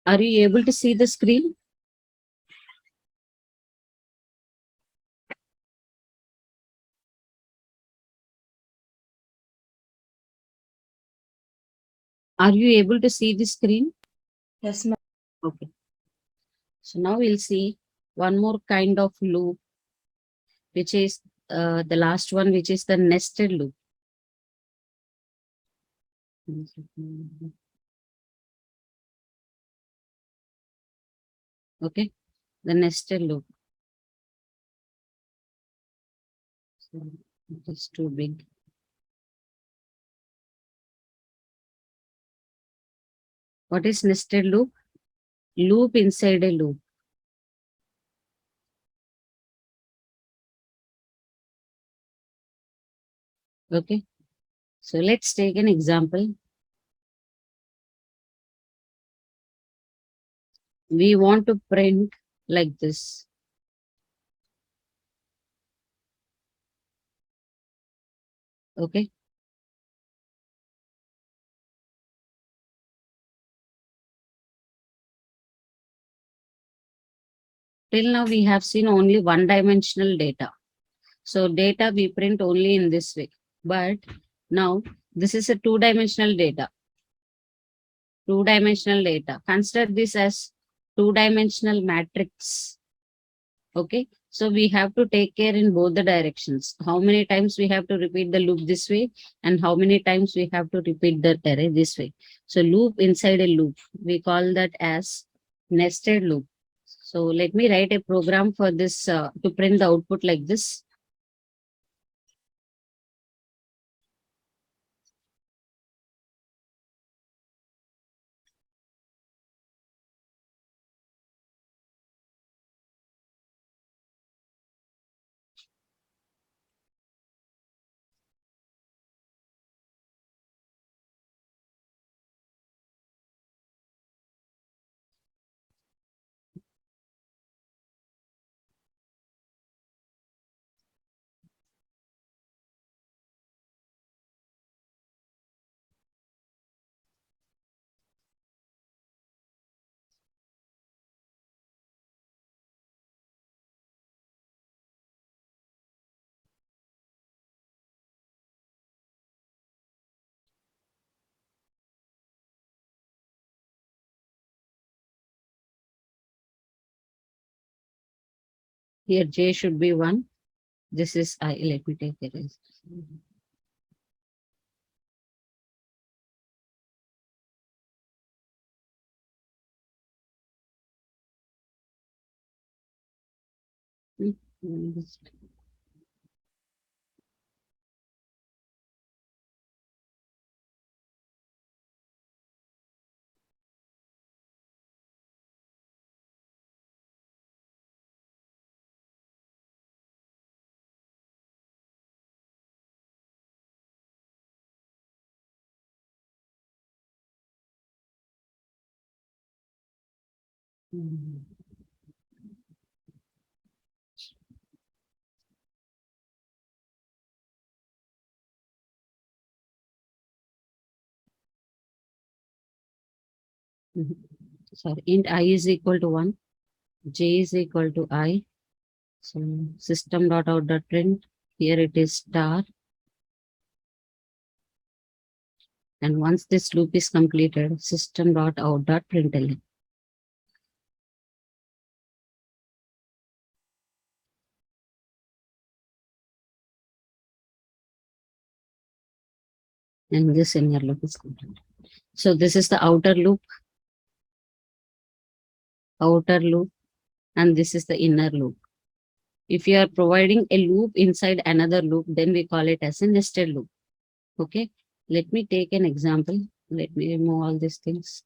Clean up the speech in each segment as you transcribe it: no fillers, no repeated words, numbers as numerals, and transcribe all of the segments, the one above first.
Are you able to see the screen? Are you able to see the screen? Yes, ma'am. Okay. So now we'll see one more kind of loop, which is the last one, which is the nested loop. Okay, the nested loop. So it is too big. What is nested loop? Loop inside a loop. Okay, so let's take an example. We want to print like this. Okay, till now we have seen only one dimensional data. So data we print only in this way. But now this is a two-dimensional data. Two-dimensional data. Consider this as two-dimensional matrix. Okay. So we have to take care in both the directions. How many times we have to repeat the loop this way and how many times we have to repeat the array this way. So loop inside a loop. We call that as nested loop. So let me write a program for this to print the output like this. Here J should be 1. This is I. Let me take it as. Sorry, int I is equal to 1, J is equal to I. So system dot out dot print. Here it is star. And once this loop is completed, system dot out dot println. And this inner loop is completed. So this is the outer loop, and this is the inner loop. If you are providing a loop inside another loop, then we call it as a nested loop. Okay. Let me take an example. Let me remove all these things.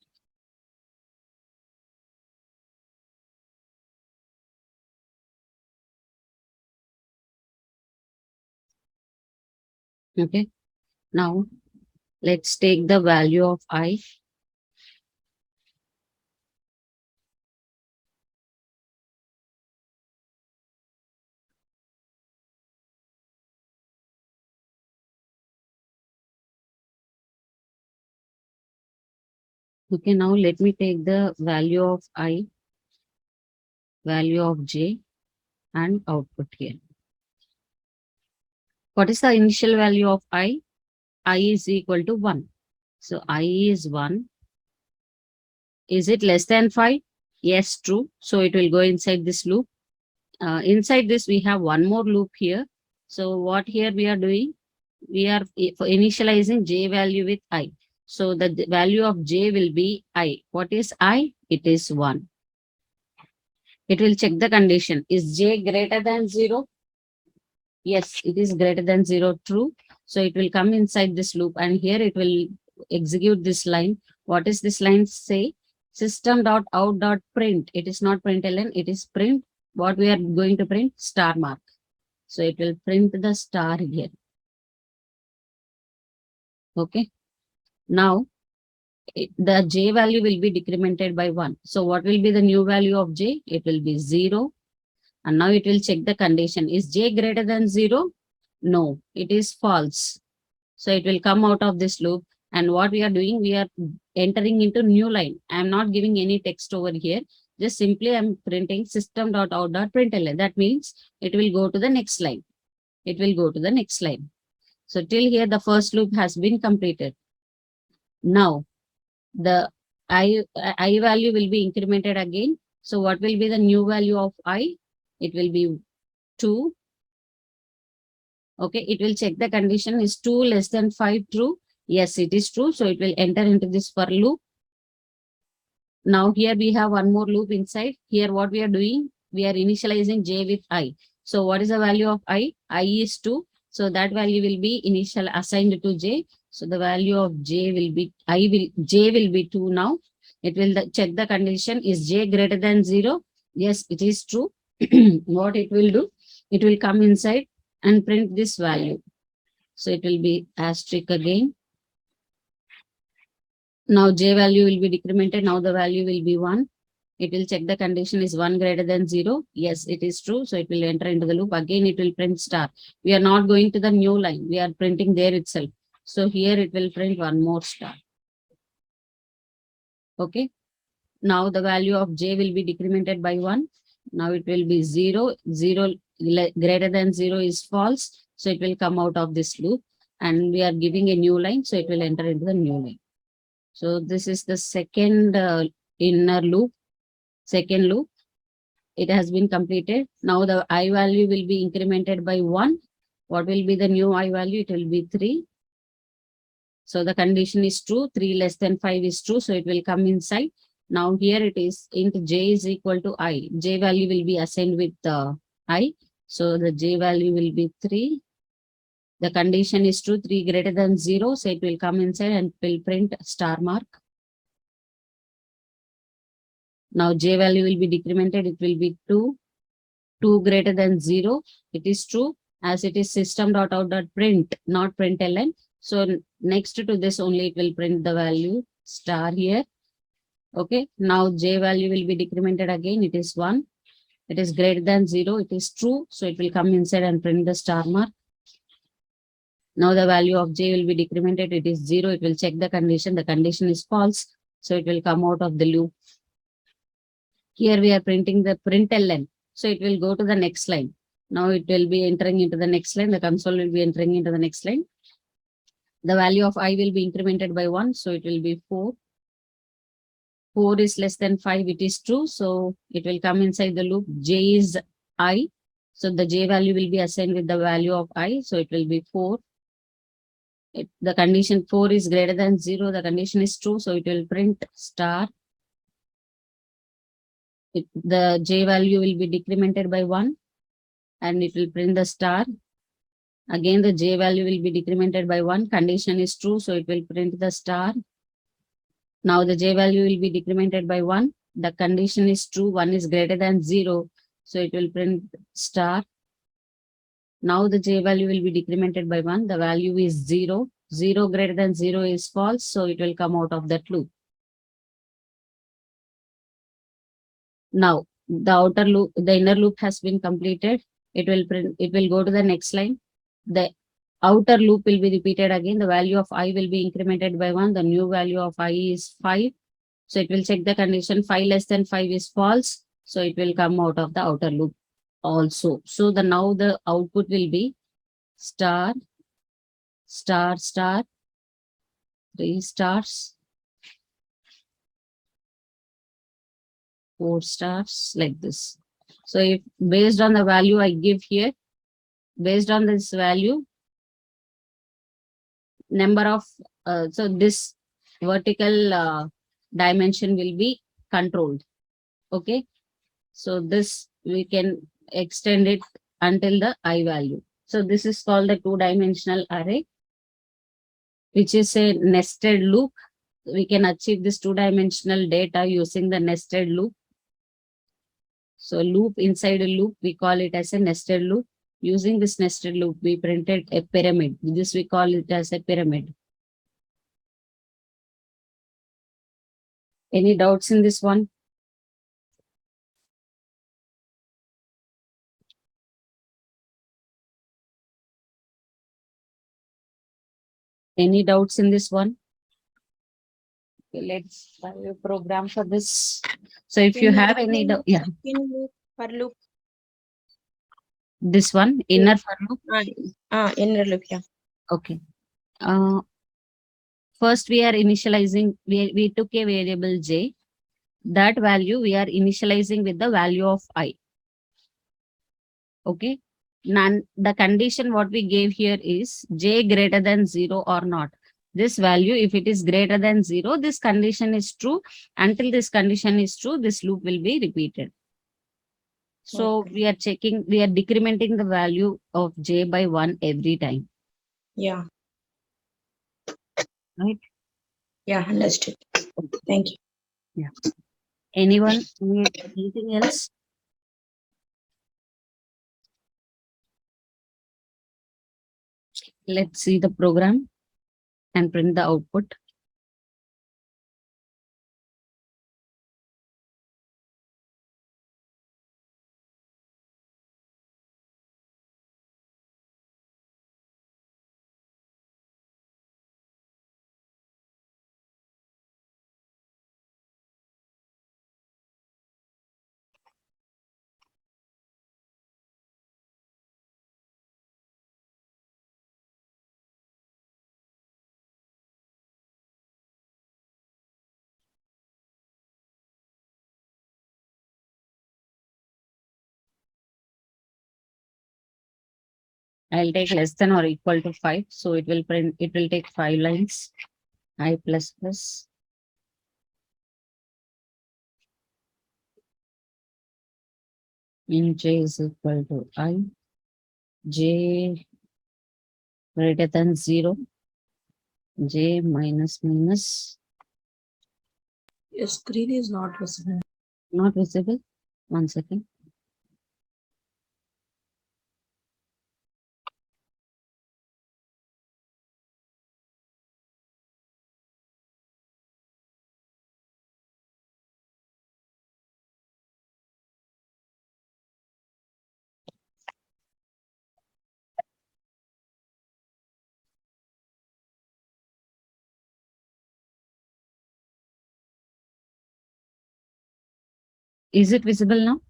Okay. Now let's take the value of I. Okay, now let me take the value of I, value of j, and output here. What is the initial value of I? I is equal to 1. So I is 1. Is it less than 5? Yes, true. So it will go inside this loop. Inside this, we have one more loop here. So what here we are doing? We are for initializing j value with I. So the value of j will be I. What is I? It is 1. It will check the condition. Is j greater than 0? Yes, it is greater than 0, true. So it will come inside this loop and here it will execute this line. What is this line say? System.out.print. It is not println, it is print. What we are going to print? Star mark. So it will print the star here. Okay. Now the j value will be decremented by 1. So what will be the new value of j? It will be 0. And now it will check the condition. Is j greater than 0? No, it is false. So it will come out of this loop. And what we are doing, we are entering into new line. I am not giving any text over here. Just simply I'm printing system.out.println. That means it will go to the next line. It will go to the next line. So till here, the first loop has been completed. Now, the I value will be incremented again. So what will be the new value of I? It will be 2. Okay, it will check the condition. Is 2 less than 5 true? Yes, it is true. So it will enter into this for loop. Now here we have one more loop inside. Here what we are doing, we are initializing j with I. So what is the value of I? I is 2. So that value will be initial assigned to j. So the value of j will be, j will be 2 now. It will check the condition. Is j greater than 0? Yes, it is true. What it will do? It will come inside and print this value. So it will be asterisk again. Now j value will be decremented. Now the value will be 1. It will check the condition. Is 1 greater than 0? Yes, it is true. So it will enter into the loop. Again, it will print star. We are not going to the new line. We are printing there itself. So here it will print one more star. Okay. Now the value of j will be decremented by 1. Now it will be 0. 0 greater than 0 is false. So it will come out of this loop. And we are giving a new line. So it will enter into the new line. So this is the second inner loop. Second loop. It has been completed. Now the I value will be incremented by 1. What will be the new I value? It will be 3. So the condition is true. 3 less than 5 is true. So it will come inside. Now here it is int j is equal to I. J value will be assigned with I. So the j value will be 3. The condition is true. 3 greater than 0. So it will come inside and will print star mark. Now j value will be decremented. It will be 2. 2 greater than 0. It is true as it is system.out.print, not println. So next to this only it will print the value star here. Okay. Now j value will be decremented again. It is 1. It is greater than 0. It is true. So it will come inside and print the star mark. Now the value of j will be decremented. It is 0. It will check the condition. The condition is false. So it will come out of the loop. Here we are printing the println. So it will go to the next line. Now it will be entering into the next line. The console will be entering into the next line. The value of I will be incremented by 1. So it will be 4. 4 is less than 5. It is true. So it will come inside the loop. J is I. So the J value will be assigned with the value of I. So it will be 4. The condition 4 is greater than 0. The condition is true. So it will print star. The j value will be decremented by 1 and it will print the star. Again, the j value will be decremented by 1. Condition is true, so it will print the star. Now the j value will be decremented by 1. The condition is true, 1 is greater than 0, so it will print star. Now the j value will be decremented by 1. The value is 0. 0 greater than 0 is false, so it will come out of that loop. Now the outer loop, the inner loop has been completed. It will print, it will go to the next line. The outer loop will be repeated again. The value of I will be incremented by 1. The new value of I is 5. So it will check the condition 5 less than 5 is false. So it will come out of the outer loop also. So now the output will be star, star, star, 3 stars, 4 stars, like this. So if based on the value I give here, based on this value, number of, so this vertical dimension will be controlled. Okay. So this we can extend it until the I value. So this is called the two-dimensional array, which is a nested loop. We can achieve this two-dimensional data using the nested loop. So loop inside a loop, we call it as a nested loop. Using this nested loop, we printed a pyramid. This we call it as a pyramid. Any doubts in this one? Any doubts in this one? Okay, let's try a program for this. So if you have any doubt, yeah. In loop, for loop. This one, inner for loop. Inner loop, yeah. Okay. First we are initializing, we took a variable j. That value we are initializing with the value of I. Okay. None, the condition what we gave here is j greater than 0 or not. This value, if it is greater than 0, this condition is true. Until this condition is true, this loop will be repeated. So we are checking, we are decrementing the value of j by 1 every time. Yeah. Right? Yeah, understood. Thank you. Yeah. Anyone need anything else? Let's see the program and print the output. I'll take less than or equal to 5. So it will print, it will take 5 lines. I plus plus. In j is equal to I. J greater than 0. J minus minus. Your screen is not visible. Not visible. 1 second. Is it visible now?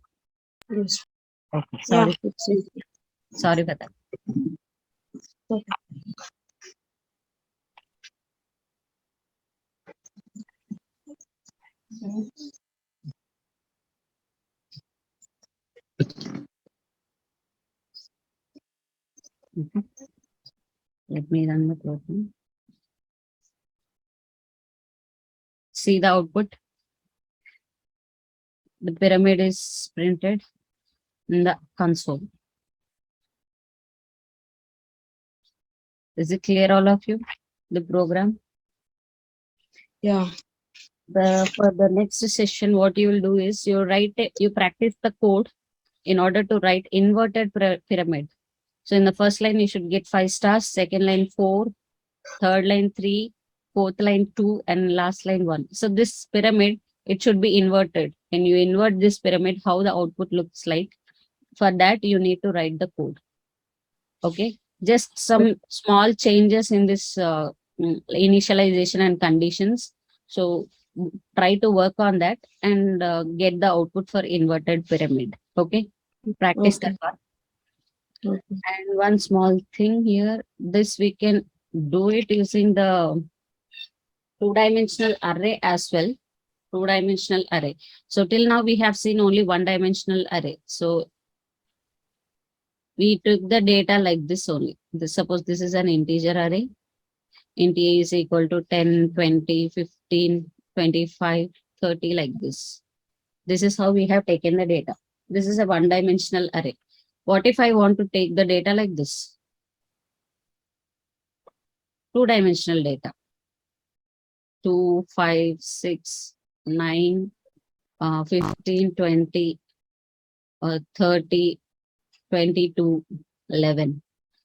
Yes. Okay. Sorry. Yeah, Sorry for that. okay. Let me run the program. See the output. The pyramid is printed in the console. Is it clear, all of you? The program. Yeah. For the next session, what you will do is you write it, you practice the code in order to write inverted pyramid. So in the first line, you should get 5 stars, second line 4, third line 3, fourth line 2, and last line 1. So this pyramid, it should be inverted. When you invert this pyramid, how the output looks like. For that, you need to write the code. Okay. Just some small changes in this initialization and conditions. So try to work on that and get the output for inverted pyramid. Okay, practice that Okay. one. Okay. And one small thing here, this we can do it using the two-dimensional array as well. Two-dimensional array. So till now we have seen only one-dimensional array. So we took the data like this only. This, suppose this is an integer array. Int a is equal to 10, 20, 15, 25, 30, like this. This is how we have taken the data. This is a one-dimensional array. What if I want to take the data like this? Two-dimensional data. 2, 5, 6, 9, 15, 20, 30, 22, 11.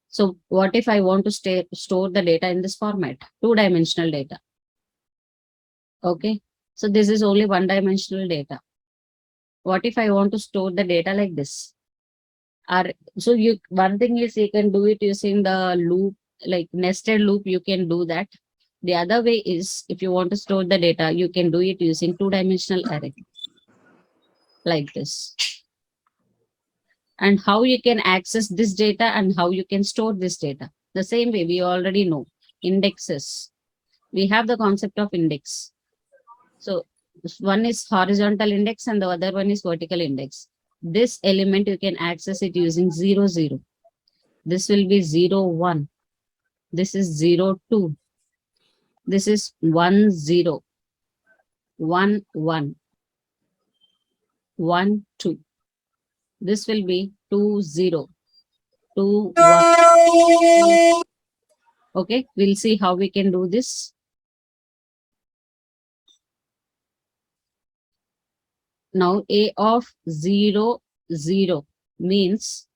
So what if I want to store the data in this format? Two-dimensional data. Okay. So this is only one-dimensional data. What if I want to store the data like this? So you, one thing is you can do it using the loop, like nested loop, you can do that. The other way is if you want to store the data, you can do it using two-dimensional array like this. And how you can access this data and how you can store this data. The same way we already know indexes. We have the concept of index. So one is horizontal index and the other one is vertical index. This element you can access it using 0, 0. This will be 0, 1. This is 0, 2. This is 1, 0. 1, 1. 1, 2. This will be 2, 0. 2, 1. Okay, we'll see how we can do this. Now A of 0, 0 means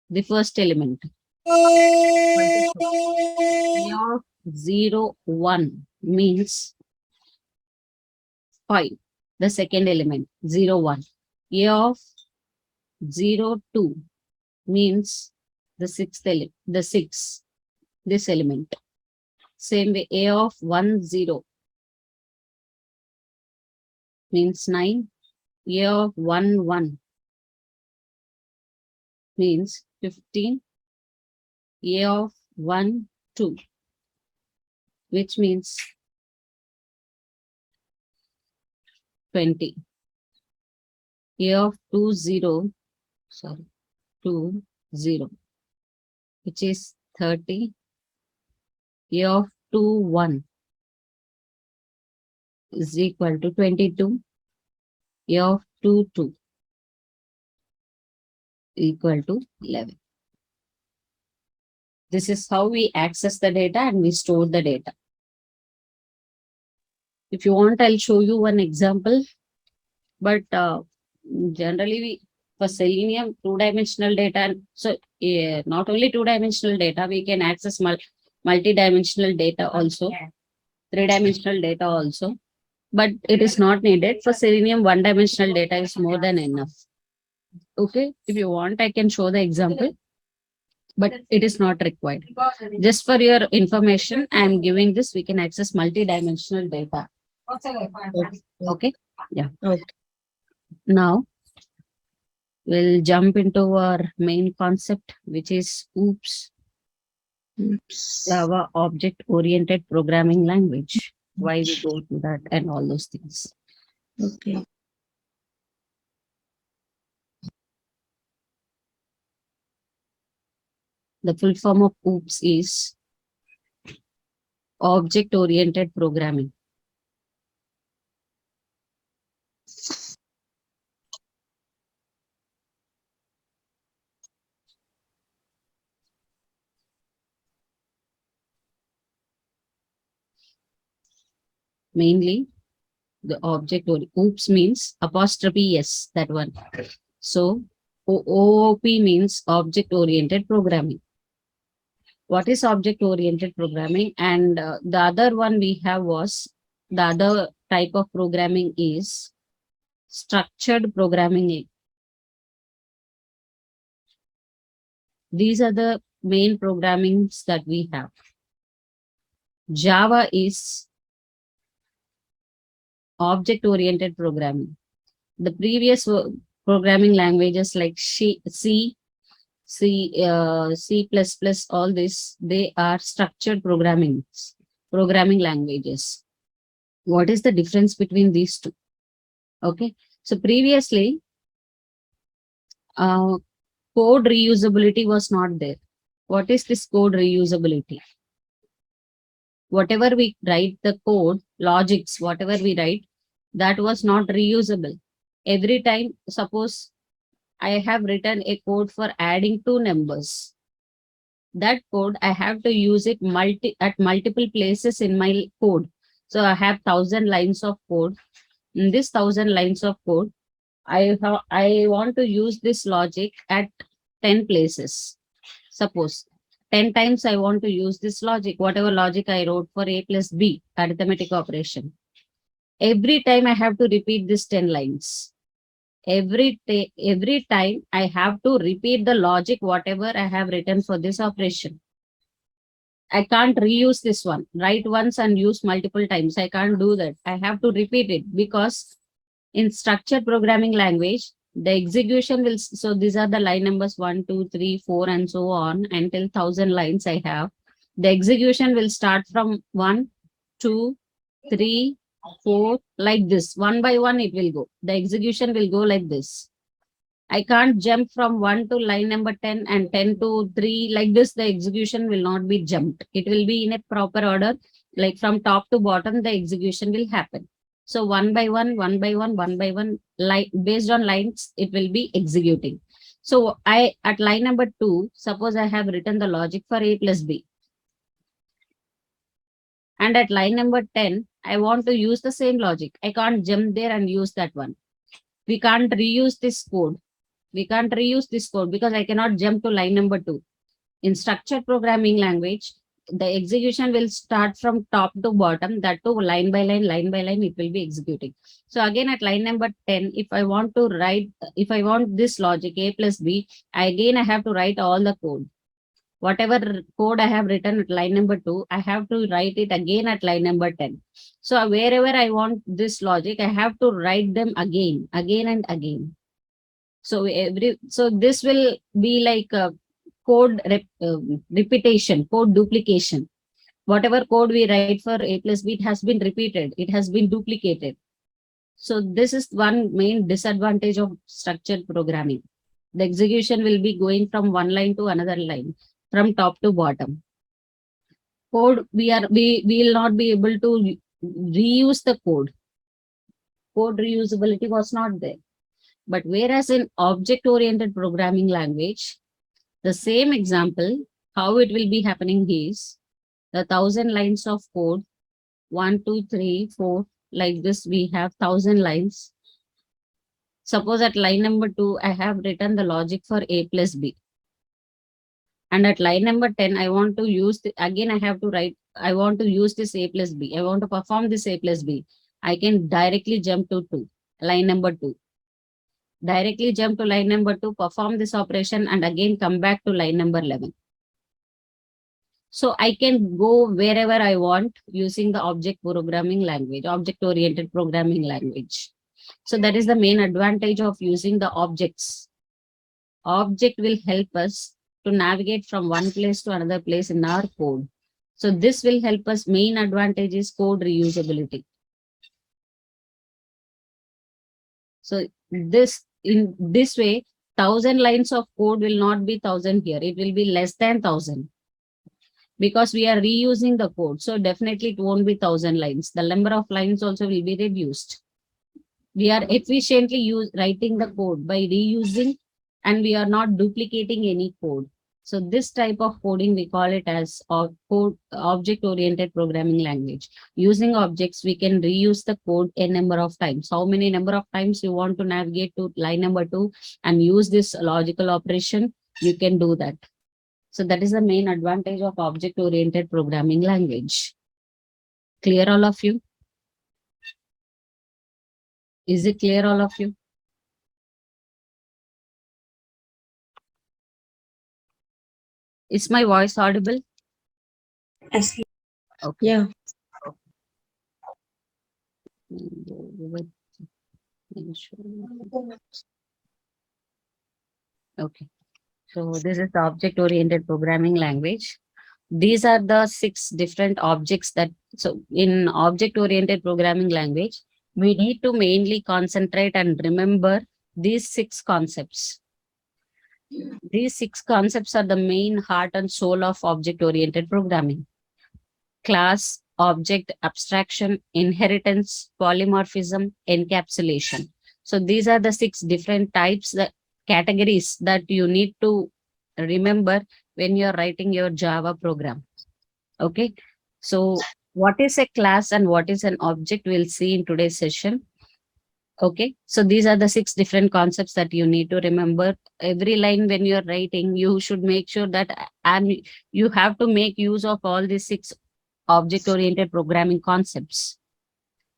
the first element. A of 0, 1 means 5, the second element, 0, 1. A of 0, 2 means the sixth element, the 6, this element. Same way, A of 1, 0 means 9. A of 1, 1 means 15. A of 1, 2, which means 20. A of 2, 0, sorry, 2, 0, which is 30. A of 2, 1 is equal to 22. A of 2, 2 equal to 11. This is how we access the data and we store the data. If you want, I'll show you one example. But generally, for Selenium, two-dimensional data. So not only two-dimensional data, we can access multi-dimensional data also, three-dimensional data also. But it is not needed. For Selenium, one-dimensional data is more than enough. Okay, if you want, I can show the example, but it is not required. Just for your information, I am giving this. We can access multi-dimensional data. Okay, yeah. Okay. Now we'll jump into our main concept, which is OOPS, Oops. Java Object-Oriented Programming Language. Why we go to that and all those things. Okay. The full form of OOPS is Object-Oriented Programming. Mainly, the object or OOPS means apostrophe S, that one. So OOP means object oriented programming. What is object oriented programming? And the other one we have was, the other type of programming is structured programming. These are the main programmings that we have. Java is object-oriented programming. The previous programming languages like C++, all this, they are structured programming languages. What is the difference between these two? Okay. So previously, uh, code reusability was not there. What is this code reusability? Whatever we write, the code, logics, whatever we write, that was not reusable. Every time, suppose I have written a code for adding two numbers. That code, I have to use it at multiple places in my code. So I have 1,000 lines of code. In this 1,000 lines of code, I want to use this logic at 10 places. Suppose 10 times I want to use this logic, whatever logic I wrote for A plus B, arithmetic operation. Every time I have to repeat this 10 lines. Every time I have to repeat the logic, whatever I have written for this operation. I can't reuse this one, write once and use multiple times. I can't do that. I have to repeat it because in structured programming language, the execution will, so these are the line numbers 1, 2, 3, 4, and so on until 1,000 lines I have. The execution will start from 1, 2, 3, 4, like this. One by one, it will go. The execution will go like this. I can't jump from 1 to line number 10 and 10 to 3. Like this, the execution will not be jumped. It will be in a proper order. Like from top to bottom, the execution will happen. So one by one, one by one, one by one, like based on lines, it will be executing. So I at line number 2, suppose I have written the logic for A plus B. And at line number 10, I want to use the same logic. I can't jump there and use that one. We can't reuse this code. We can't reuse this code because I cannot jump to line number 2. In structured programming language, the execution will start from top to bottom, that to line by line, it will be executing. So again at line number 10, if I want to write, if I want this logic A plus B, again I have to write all the code. Whatever code I have written at line number 2, I have to write it again at line number 10. So wherever I want this logic, I have to write them again and again. So this will be like a repetition, code duplication. Whatever code we write for A plus B, it has been repeated, it has been duplicated. So this is one main disadvantage of structured programming. The execution will be going from one line to another line, from top to bottom. Code, we will not be able to reuse the code. Code reusability was not there. But whereas in object-oriented programming language, the same example, how it will be happening is the 1,000 lines of code, 1, 2, 3, 4, like this, we have 1,000 lines. Suppose at line number 2, I have written the logic for A plus B. And at line number 10, I want to use, again, I have to write, I want to use this A plus B. I want to perform this A plus B. I can directly jump to line number 2. Directly jump to line number 2, perform this operation, and again come back to line number 11. So I can go wherever I want using the object programming language, object-oriented programming language. So that is the main advantage of using the objects. Object will help us to navigate from one place to another place in our code. So this will help us. Main advantage is code reusability. So in this way, 1,000 lines of code will not be 1,000 here. It will be less than 1,000 because we are reusing the code. So definitely it won't be 1,000 lines. The number of lines also will be reduced. We are efficiently writing the code by reusing, and we are not duplicating any code. So this type of coding, we call it as object-oriented programming language. Using objects, we can reuse the code a number of times. How many number of times you want to navigate to line number 2 and use this logical operation, you can do that. So that is the main advantage of object-oriented programming language. Clear, all of you? Is it clear, all of you? Is my voice audible? Yes. Okay. Yeah. Okay. So this is the object-oriented programming language. These are the 6 different objects that, so in object-oriented programming language, we need to mainly concentrate and remember these 6 concepts. These 6 concepts are the main heart and soul of object-oriented programming: class, object, abstraction, inheritance, polymorphism, encapsulation. So these are the 6 different types, the categories that you need to remember when you're writing your Java program. Okay. So what is a class and what is an object, we'll see in today's session. Okay. So these are the 6 different concepts that you need to remember. Every line when you're writing, you should make sure that and you have to make use of all these 6 object-oriented programming concepts.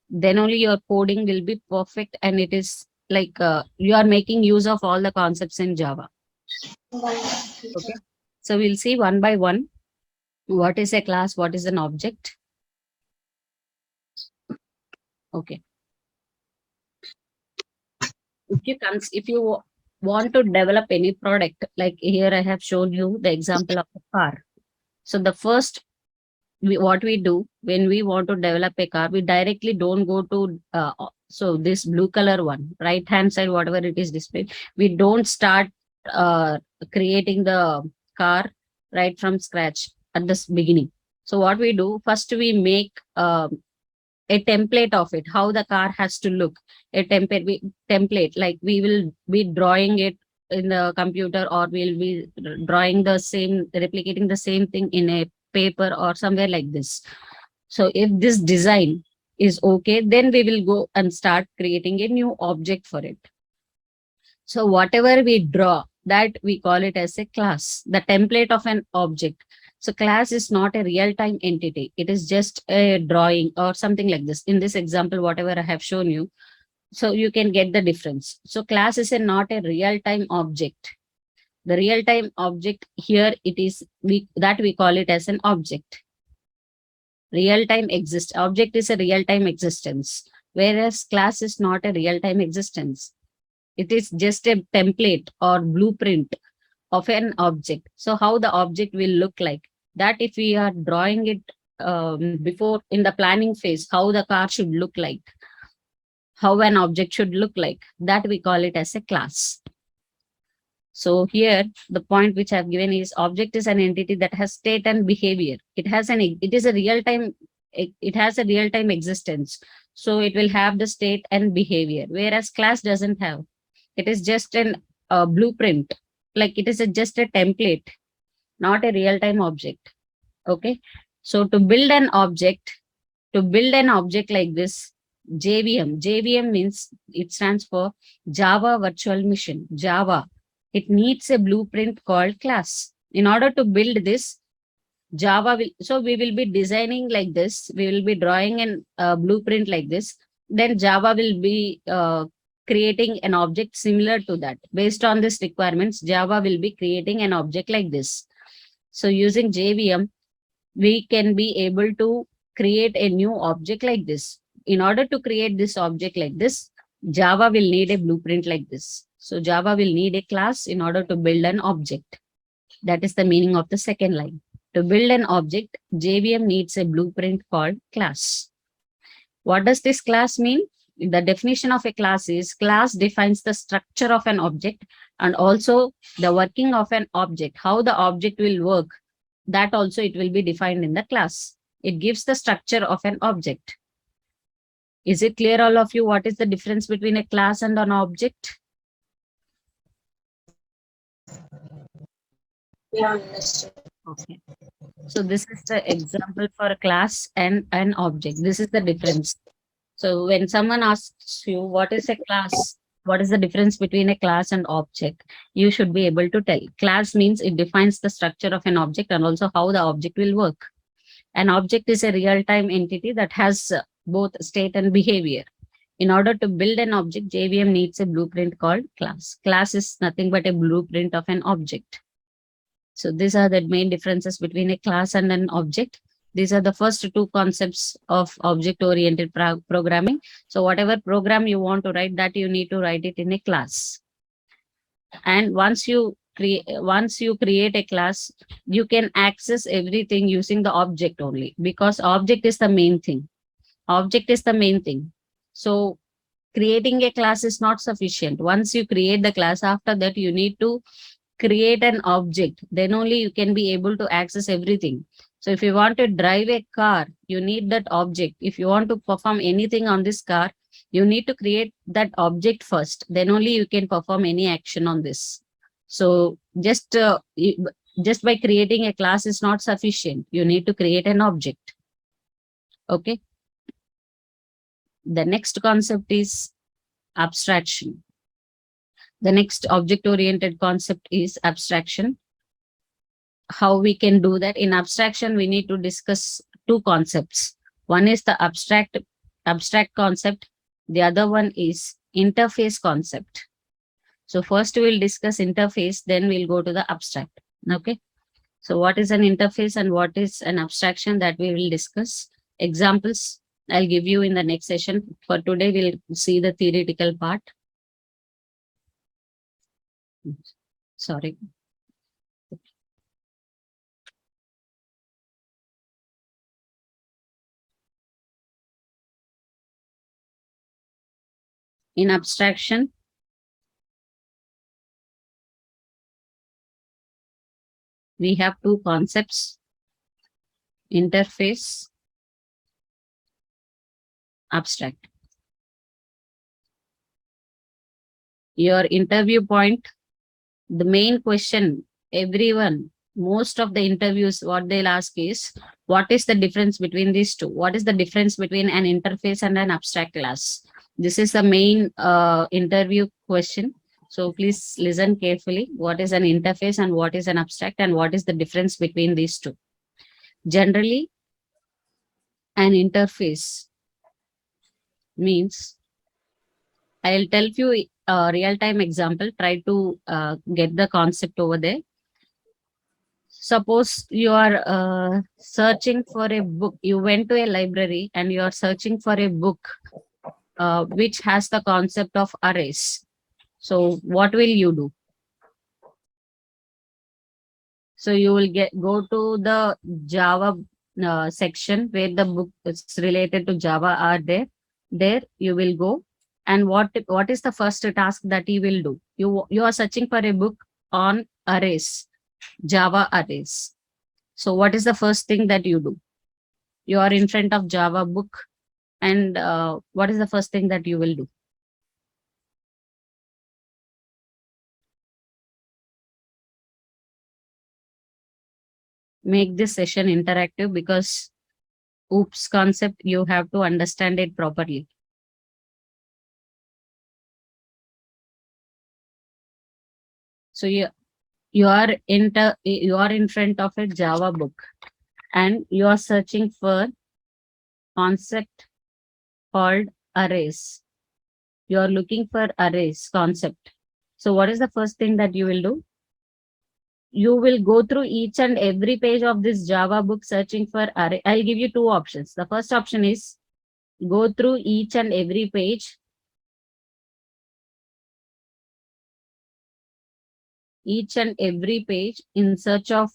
Then only your coding will be perfect, and it is like you are making use of all the concepts in Java. Okay. So we'll see one by one. What is a class? What is an object? Okay. If you want to develop any product, like here I have shown you the example of a car. So the first what we do when we want to develop a car, we directly don't go to so this blue color one, right hand side, whatever it is displayed, we don't start uh, creating the car right from scratch at this beginning. So what we do first, we make a template of it, how the car has to look. A template, like we will be drawing it in the computer, or we'll be drawing the same, replicating the same thing in a paper or somewhere like this. So if this design is okay, then we will go and start creating a new object for it. So whatever we draw, that we call it as a class, the template of an object. So class is not a real-time entity. It is just a drawing or something like this. In this example, whatever I have shown you, so you can get the difference. So class is not a real-time object. The real-time object here, it is that we call it as an object. Real-time object is a real-time existence, whereas class is not a real-time existence. It is just a template or blueprint of an object. So how the object will look like, that if we are drawing it before in the planning phase, how the car should look like, how an object should look like, that we call it as a class. So here the point which I've given is object is an entity that has state and behavior. It has a real time existence. So it will have the state and behavior, whereas class doesn't have. It is just an blueprint, like it is just a template, not a real time object. Okay. So to build an object like this, JVM means, it stands for Java Virtual Machine. Java, it needs a blueprint called class. In order to build this, so we will be designing like this, we will be drawing an blueprint like this. Then Java will be creating an object similar to that. Based on this requirements, Java will be creating an object like this. So using JVM, we can be able to create a new object like this. In order to create this object like this, Java will need a blueprint like this. So Java will need a class in order to build an object. That is the meaning of the second line. To build an object, JVM needs a blueprint called class. What does this class mean? The definition of a class is, class defines the structure of an object and also the working of an object, how the object will work. That also it will be defined in the class. It gives the structure of an object. Is it clear, all of you, what is the difference between a class and an object? Yeah, understood. Okay. So this is the example for a class and an object. This is the difference. So when someone asks you what is a class, what is the difference between a class and object, you should be able to tell. Class means it defines the structure of an object and also how the object will work. An object is a real-time entity that has both state and behavior. In order to build an object, JVM needs a blueprint called class. Class is nothing but a blueprint of an object. So these are the main differences between a class and an object. These are the first two concepts of object-oriented programming. So whatever program you want to write, that you need to write it in a class. And once you create a class, you can access everything using the object only, because object is the main thing. Object is the main thing. So creating a class is not sufficient. Once you create the class, after that you need to create an object, then only you can be able to access everything. So if you want to drive a car, you need that object. If you want to perform anything on this car, you need to create that object first, then only you can perform any action on this. So just by creating a class is not sufficient. You need to create an object. Okay. The next concept is abstraction. The next object oriented concept is abstraction. How we can do that? In abstraction, we need to discuss two concepts. One is the abstract concept. The other one is interface concept. So first we'll discuss interface, then we'll go to the abstract. Okay. So what is an interface and what is an abstraction, that we will discuss. Examples I'll give you in the next session. For today, we'll see the theoretical part. Sorry. In abstraction, we have two concepts: interface, abstract. Your interview point, the main question, everyone, most of the interviews, what they'll ask is, what is the difference between these two? What is the difference between an interface and an abstract class? This is the main interview question. So please listen carefully. What is an interface and what is an abstract, and what is the difference between these two? Generally, an interface means, I'll tell you a real-time example. Try to get the concept over there. Suppose you are searching for a book. You went to a library and you are searching for a book which has the concept of arrays. So what will you do? So you will go to the Java section where the book is related to Java are there. There you will go. And what is the first task that you will do? You are searching for a book on arrays, Java arrays. So what is the first thing that you do? You are in front of Java book, and what is the first thing that you will do? Make this session interactive, because OOPS concept, you have to understand it properly. So you are in front of a Java book and you are searching for concept called arrays. You are looking for arrays concept. So what is the first thing that you will do? You will go through each and every page of this Java book searching for array. I'll give you two options. The first option is go through each and every page. Each and every page in search of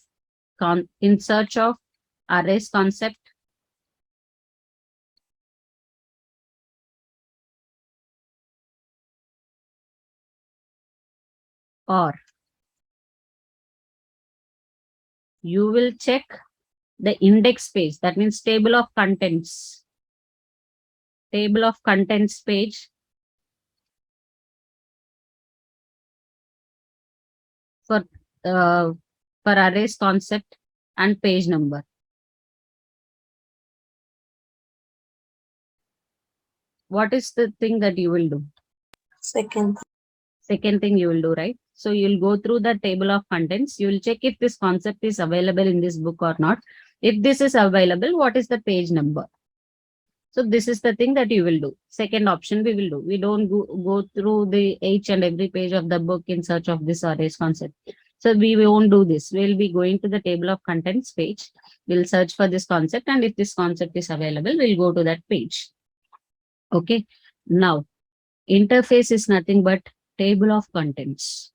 arrays concept. Or you will check the index page, that means table of contents page for uh, for arrays concept and page number. What is the thing that you will do? Second. Second thing you will do, right? So you'll go through the table of contents. You will check if this concept is available in this book or not. If this is available, what is the page number? So this is the thing that you will do. Second option we will do. We don't go through the each and every page of the book in search of this arrays concept. So we won't do this. We'll be going to the table of contents page. We'll search for this concept, and if this concept is available, we'll go to that page. Okay. Now, interface is nothing but table of contents.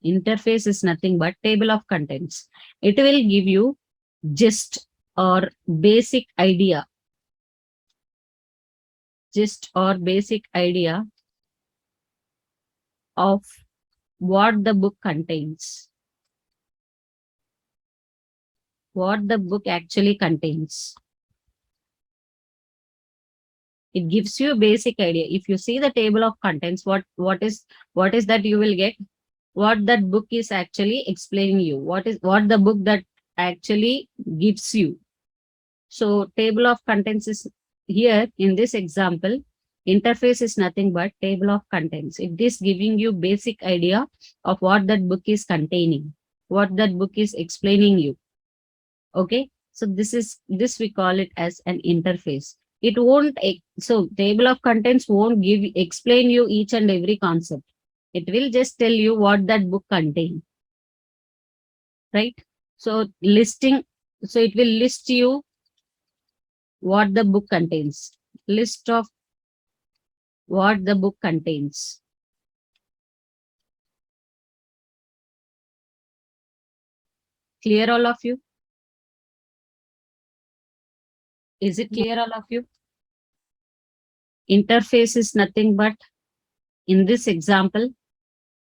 Interface is nothing but table of contents. It will give you gist or basic idea. Gist or basic idea of what the book contains. What the book actually contains. It gives you a basic idea. If you see the table of contents, what is that you will get? What that book is actually explaining you. What the book that actually gives you. So table of contents is here in this example. Interface is nothing but table of contents. It is giving you basic idea of what that book is containing, what that book is explaining you. Okay, so this we call it as an interface. It won't so table of contents won't explain you each and every concept. It will just tell you what that book contains, right? So listing, so it will list you what the book contains. List of what the book contains. Clear, all of you? Is it clear, all of you? Interface is nothing but, in this example,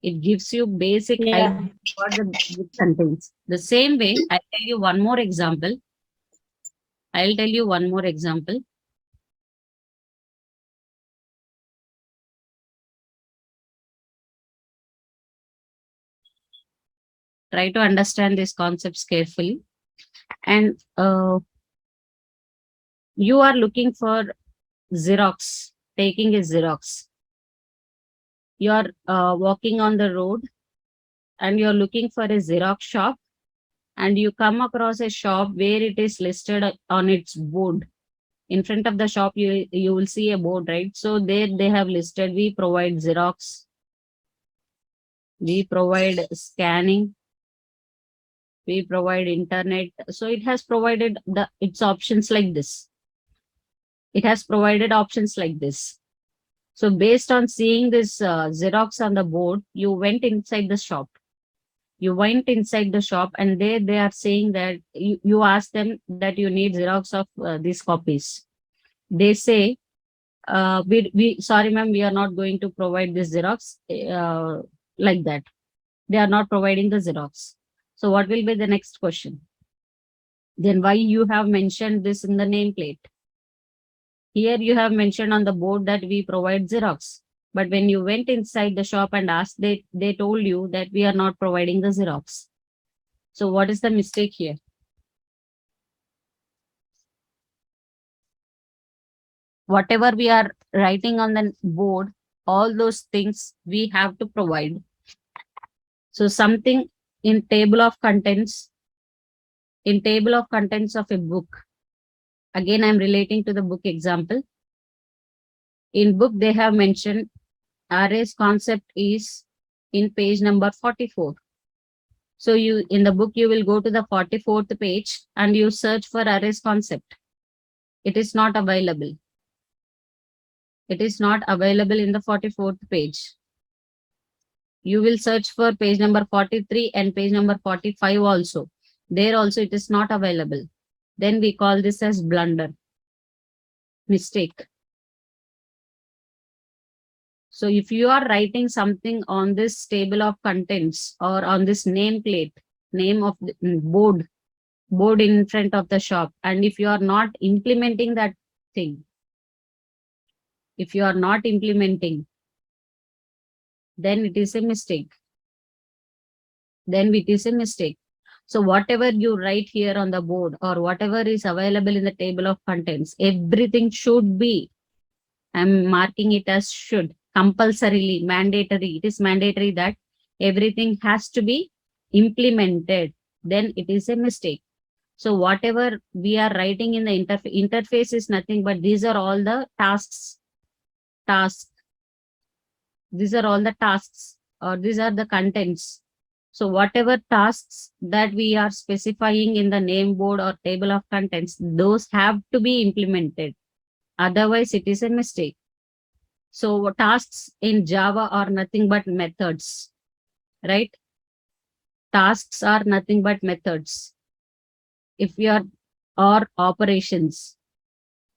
it gives you basic idea Yeah. what the book contains. The same way, I'll tell you one more example. I'll tell you one more example. Try to understand these concepts carefully. And you are looking for Xerox, taking a Xerox. You're walking on the road and you're looking for a Xerox shop, and you come across a shop where it is listed on its board. In front of the shop, you will see a board, right? So there they have listed, we provide Xerox, we provide scanning, we provide internet. So it has provided its options like this. It has provided options like this. So based on seeing this Xerox on the board, you went inside the shop. You went inside the shop, and there they are saying that you ask them that you need Xerox of these copies. They say, we sorry ma'am, we are not going to provide this Xerox, like that. They are not providing the Xerox. So what will be the next question? Then why you have mentioned this in the nameplate? Here you have mentioned on the board that we provide Xerox. But when you went inside the shop and asked, they told you that we are not providing the Xerox. So what is the mistake here? Whatever we are writing on the board, all those things we have to provide. So something in table of contents, in table of contents of a book, again I'm relating to the book example. In book they have mentioned arrays concept is in page number 44. So you, in the book, you will go to the 44th page and you search for arrays concept. It is not available. It is not available in the 44th page. You will search for page number 43 and page number 45 also. There also it is not available. Then we call this as blunder, mistake. So if you are writing something on this table of contents or on this nameplate, name of the board in front of the shop, and if you are not implementing that thing, if you are not implementing, then it is a mistake. Then it is a mistake. So whatever you write here on the board or whatever is available in the table of contents, everything should be, I'm marking it as should, compulsorily, mandatory. It is mandatory that everything has to be implemented. Then it is a mistake. So whatever we are writing in the interface is nothing but these are all the tasks. These are all the tasks. or these are the contents. So whatever tasks that we are specifying in the name board or table of contents, those have to be implemented. Otherwise, it is a mistake. So tasks in Java are nothing but methods, right? Tasks are nothing but methods. If you are, or operations,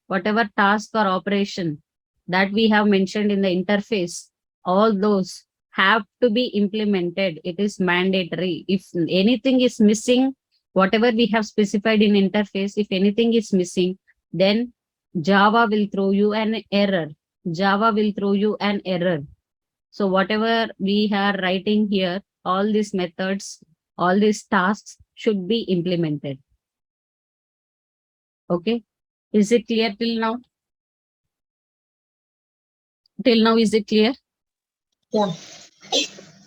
whatever task or operation that we have mentioned in the interface, all those have to be implemented. It is mandatory. If anything is missing, whatever we have specified in interface, if anything is missing, then Java will throw you an error. Java will throw you an error. So whatever we are writing here, all these methods, all these tasks should be implemented. Okay. Is it clear till now? Till now, is it clear? Yeah.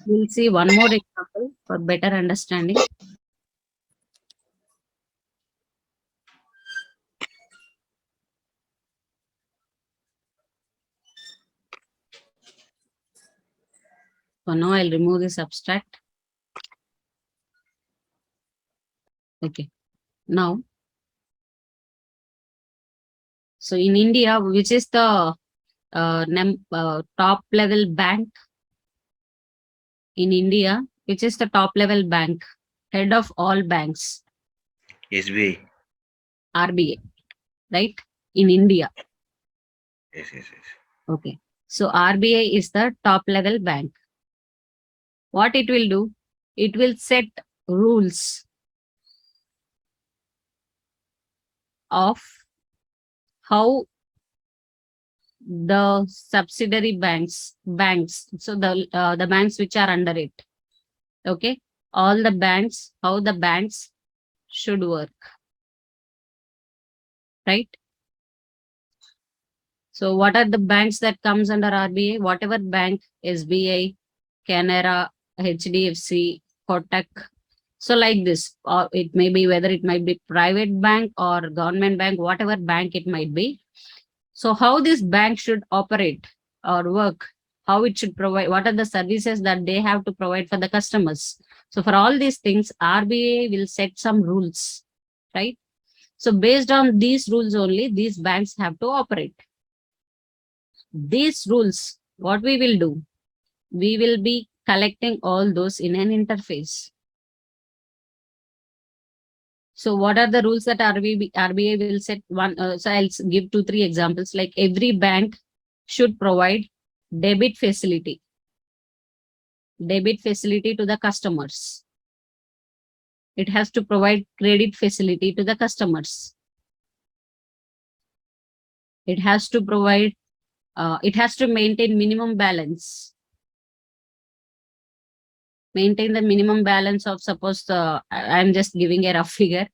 We'll see one more example for better understanding. For now, I'll remove this abstract. Okay. Now, so in India, which is the top level bank in India, which is the top level bank, head of all banks, SBI. RBA, right? In India. Yes, yes, yes. Okay. So RBI is the top level bank. What it will do? It will set rules of how the subsidiary banks, so the banks which are under it, okay, all the banks, how the banks should work, right? So what are the banks that comes under RBA? Whatever bank, SBI, Canara, HDFC, Kotak. So like this, or it may be, whether it might be private bank or government bank, whatever bank it might be. So how this bank should operate or work, how it should provide, what are the services that they have to provide for the customers. So for all these things, RBA will set some rules, right? So based on these rules only, these banks have to operate. These rules, what we will do, we will be collecting all those in an interface. So what are the rules that RBA will set? One, so I'll give 2, 3 examples. Like every bank should provide debit facility to the customers. It has to provide credit facility to the customers. It has to provide, it has to maintain minimum balance. Maintain the minimum balance of, suppose I'm just giving a rough figure,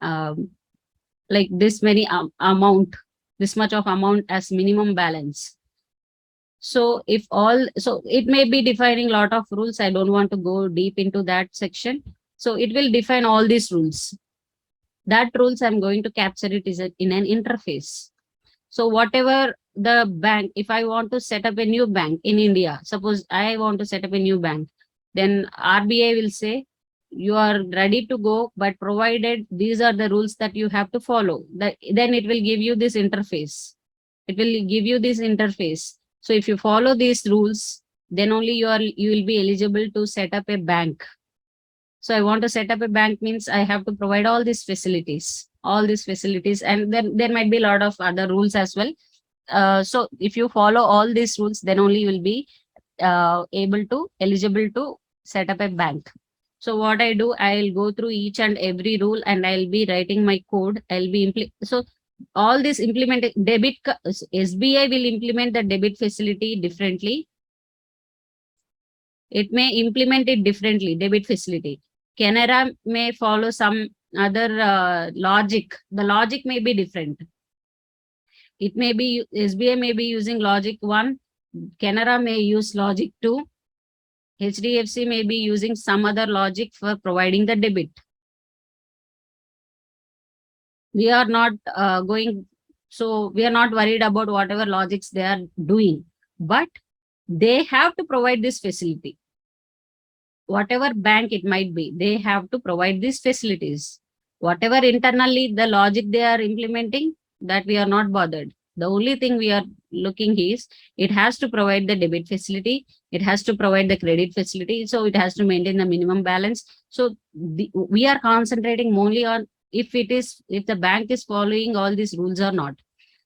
like this many amount, this much of amount as minimum balance. So if all, so it may be defining a lot of rules. I don't want to go deep into that section. So it will define all these rules. That rules I'm going to capture it is in an interface. So whatever the bank, if I want to set up a new bank in India, suppose I want to set up a new bank, then RBI will say, you are ready to go, but provided these are the rules that you have to follow. Then it will give you this interface. It will give you this interface. So if you follow these rules, then only you will be eligible to set up a bank. So I want to set up a bank means I have to provide all these facilities, and then there might be a lot of other rules as well. So if you follow all these rules, then only you will be eligible to set up a bank. So what I do, I'll go through each and every rule and I'll be writing my code. So all this SBI will implement the debit facility differently. It may implement it differently, debit facility. Canara may follow some other logic. The logic may be different. It may be, SBI may be using logic 1, Canara may use logic 2, HDFC may be using some other logic for providing the debit. We are not we are not worried about whatever logics they are doing, but they have to provide this facility. whatever bank it might be, they have to provide these facilities. Whatever internally the logic they are implementing, that we are not bothered. The only thing we are looking is it has to provide the debit facility, it has to provide the credit facility, so it has to maintain the minimum balance. So we are concentrating only on if the bank is following all these rules or not.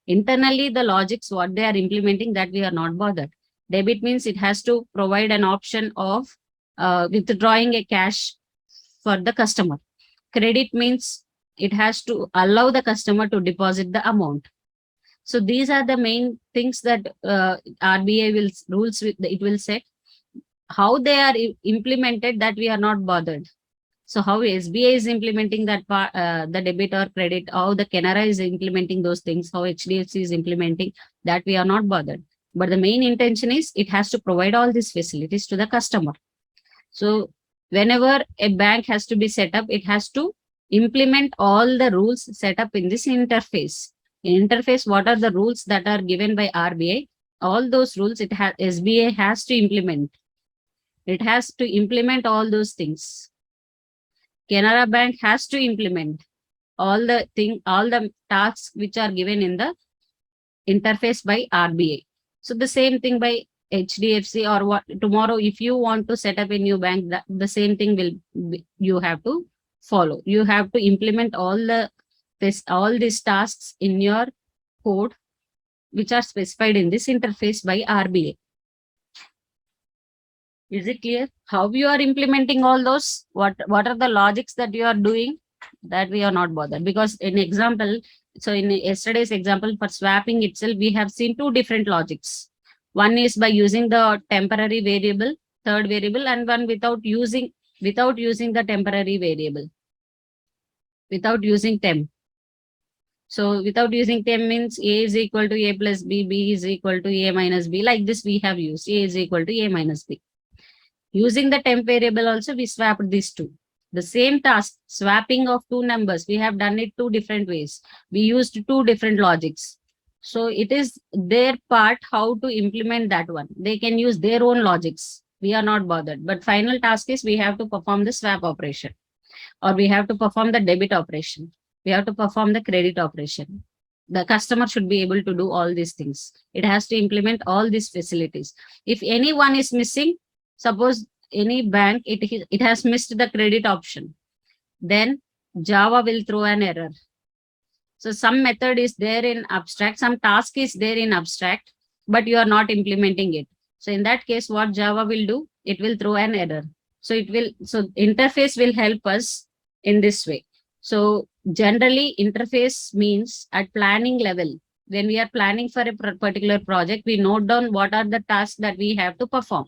Internally, the logics, what they are implementing, that we are not bothered. Debit means it has to provide an option of withdrawing a cash for the customer. Credit means it has to allow the customer to deposit the amount. So these are the main things that RBI will rules with it will set. How they are implemented, that we are not bothered. So how SBI is implementing that part, the debit or credit, how the Canara is implementing those things, how HDFC is implementing, that we are not bothered. But the main intention is it has to provide all these facilities to the customer. So whenever a bank has to be set up, it has to implement all the rules set up in this interface. In interface, what are the rules that are given by RBI? All those rules SBI has to implement. It has to implement all those things. Canara Bank has to implement all the tasks which are given in the interface by RBI. So the same thing by HDFC, or what tomorrow if you want to set up a new bank, the same thing you have to follow. You have to implement all these tasks in your code which are specified in this interface by RBI. Is it clear how you are implementing all those? What are the logics that you are doing? That we are not bothered, because in example, so in yesterday's example for swapping itself, we have seen two different logics. One is by using the temporary variable, third variable, and one without using the temporary variable, without using temp. So without using temp means A is equal to A plus B, B is equal to A minus B. Like this we have used A is equal to A minus B. Using the temp variable also, we swapped these two. The same task, swapping of two numbers, we have done it two different ways. We used two different logics. So it is their part how to implement that one. They can use their own logics. We are not bothered. But final task is we have to perform the swap operation, or we have to perform the debit operation. We have to perform the credit operation. The customer should be able to do all these things. It has to implement all these facilities. If any one is missing, suppose any bank, it has missed the credit option, then Java will throw an error. So some method is there in abstract, some task is there in abstract, but you are not implementing it. So in that case, what Java will do, it will throw an error. So interface will help us in this way. So generally interface means at planning level, when we are planning for a particular project, we note down what are the tasks that we have to perform.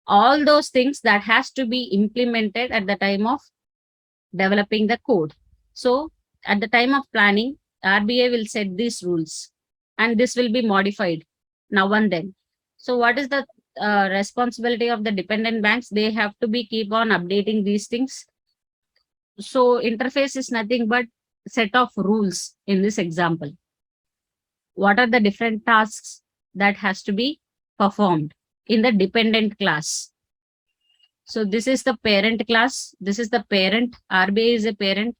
All those things that has to be implemented at the time of developing the code. So at the time of planning, RBI will set these rules and this will be modified now and then. So what is the responsibility of the dependent banks? They have to keep on updating these things. So interface is nothing but set of rules in this example. What are the different tasks that has to be performed in the dependent class? So this is the parent class. This is the parent. RBI is a parent.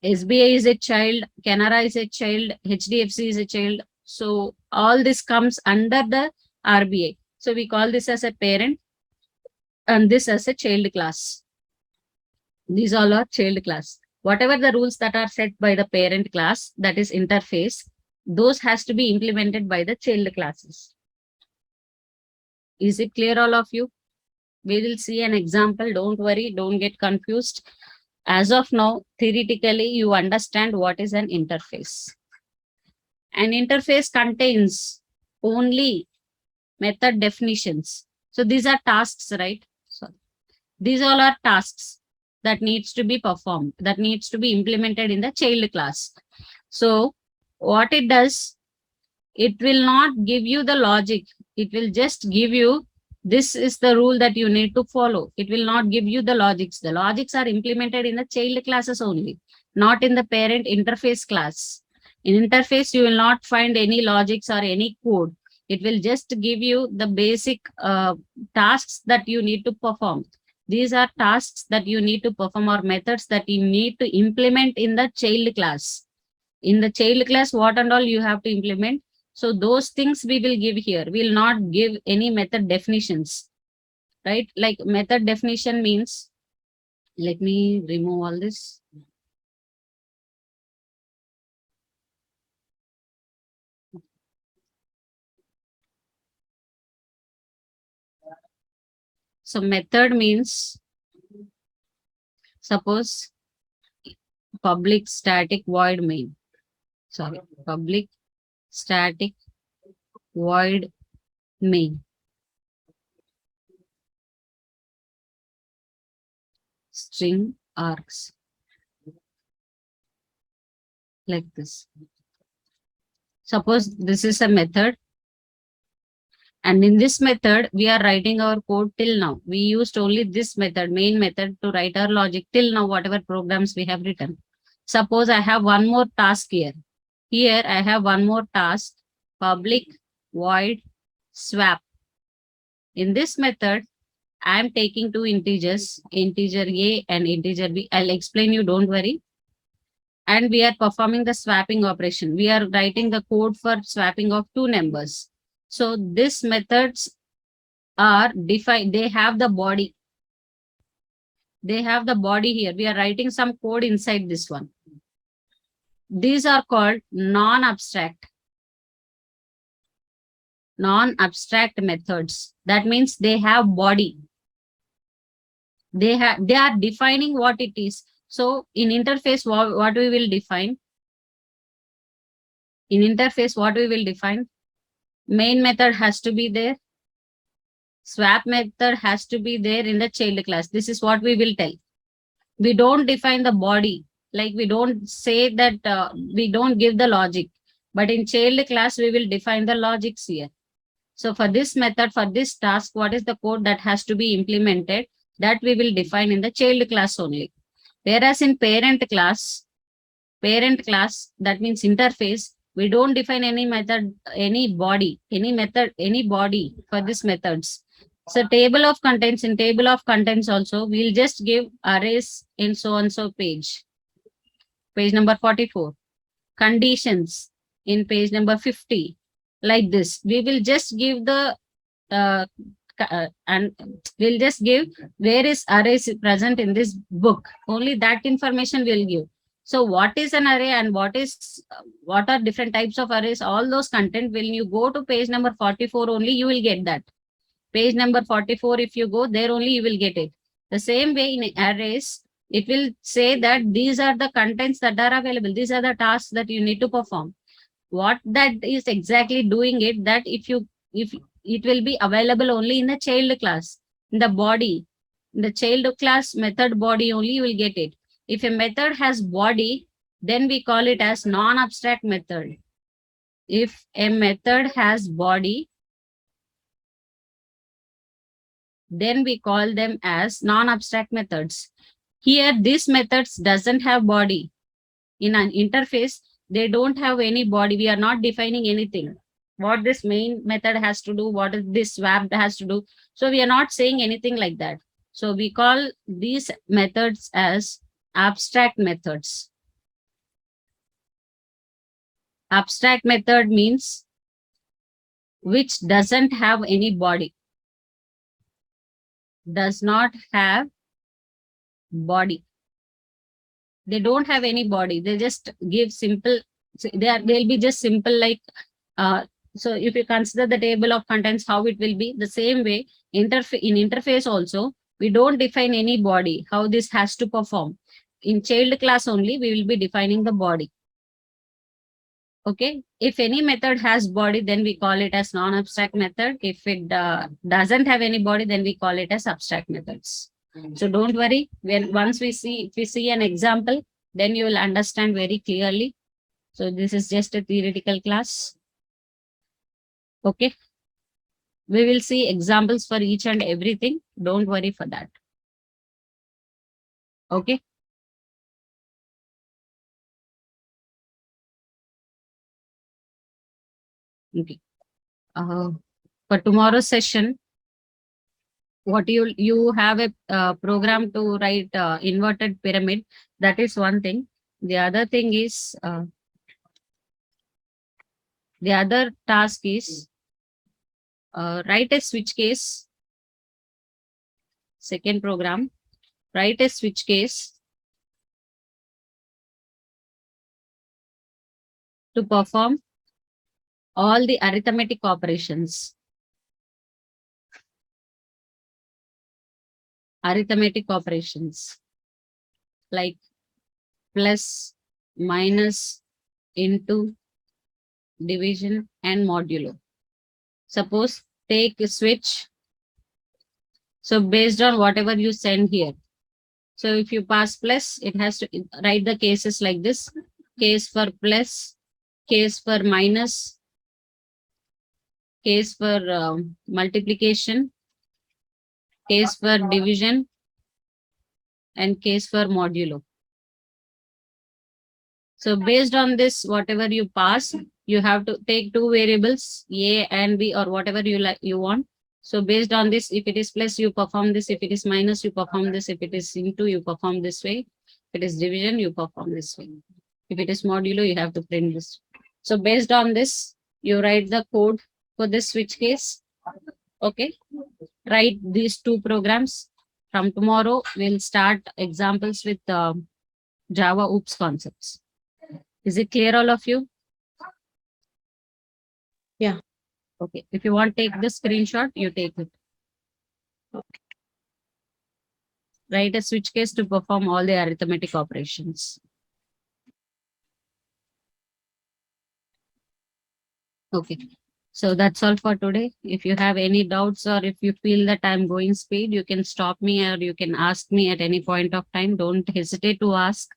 SBI is a child. Canara is a child. HDFC is a child. So all this comes under the RBI. So we call this as a parent and this as a child class. These all are child class. Whatever the rules that are set by the parent class, that is interface, those has to be implemented by the child classes. Is it clear, all of you? We will see an example. Don't worry, don't get confused. As of now, theoretically, you understand what is an interface. An interface contains only method definitions. So these are tasks, right? So these all are tasks that needs to be performed, that needs to be implemented in the child class. So what it does, it will not give you the logic. It will just give you, this is the rule that you need to follow. It will not give you the logics. The logics are implemented in the child classes only, not in the parent interface class. In interface, you will not find any logics or any code. It will just give you the basic tasks that you need to perform. These are tasks that you need to perform or methods that you need to implement in the child class. In the child class, what and all you have to implement. So those things we will give here. We will not give any method definitions, right? Like method definition means, let me remove all this. So method means, suppose public static void main. Sorry, public static void main. String args. Like this. Suppose this is a method. And in this method, we are writing our code till now. We used only this method, main method, to write our logic till now, whatever programs we have written. Suppose I have one more task here. Here I have one more task, public void swap. In this method, I am taking two integers, integer A and integer B. I'll explain you, don't worry. And we are performing the swapping operation. We are writing the code for swapping of two numbers. So these methods are defined, they have the body. They have the body here. We are writing some code inside this one. These are called non-abstract methods. That means they have body. They are defining what it is. So in interface, what we will define? In interface, what we will define? Main method has to be there. Swap method has to be there in the child class. This is what we will tell. We don't define the body. Like we don't say that we don't give the logic. But in child class, we will define the logics here. So for this method, for this task, what is the code that has to be implemented? That we will define in the child class only. Whereas in parent class, that means interface, we don't define any method, any body, any method, any body for these methods. So table of contents, in table of contents also, we'll just give arrays in so and so page number 44. Conditions in page number 50. Like this, we will just give the uh, and we'll just give where is arrays present in this book. Only that information we'll give. So what is an array and what are different types of arrays? All those content, when you go to page number 44 only, you will get that. Page number 44, if you go there only, you will get it. The same way in arrays, it will say that these are the contents that are available. These are the tasks that you need to perform. What that is exactly doing it, that if it will be available only in the child class, in the body, in the child class method body only you will get it. If a method has body, then we call it as non-abstract method. If a method has body, then we call them as non-abstract methods. Here, these methods doesn't have body. In an interface, they don't have any body. We are not defining anything. What this main method has to do, what is this swap has to do. So we are not saying anything like that. So we call these methods as abstract methods. Abstract method means which doesn't have any body. Does not have body. They don't have any body. They just give simple, they'll be just simple like, so if you consider the table of contents, how it will be the same way in interface also, we don't define any body, how this has to perform. In child class only, we will be defining the body. Okay. If any method has body, then we call it as non-abstract method. If it doesn't have any body, then we call it as abstract methods. So don't worry. Once if we see an example, then you will understand very clearly. So this is just a theoretical class. Okay. We will see examples for each and everything. Don't worry for that. Okay. Okay. For tomorrow's session, what you have a program to write inverted pyramid. That is one thing. The other thing is the other task is write a switch case. Second program, write a switch case to perform all the arithmetic operations. Arithmetic operations like plus, minus, into, division, and modulo. Suppose take a switch. So based on whatever you send here. So if you pass plus, it has to write the cases like this. Case for plus, case for minus, case for multiplication, case for division, and case for modulo. So based on this, whatever you pass, you have to take two variables, A and B, or whatever you like you want. So based on this, if it is plus, you perform this. If it is minus, you perform this. If it is into, you perform this way. If it is division, you perform this way. If it is modulo, you have to print this. So based on this, you write the code for this switch case. Okay. Write these two programs. From tomorrow, we'll start examples with Java OOPS concepts. Is it clear, all of you? Yeah. Okay. If you want to take the screenshot, you take it. Write a switch case to perform all the arithmetic operations. Okay. So that's all for today. If you have any doubts or if you feel that I'm going speed, you can stop me or you can ask me at any point of time. Don't hesitate to ask.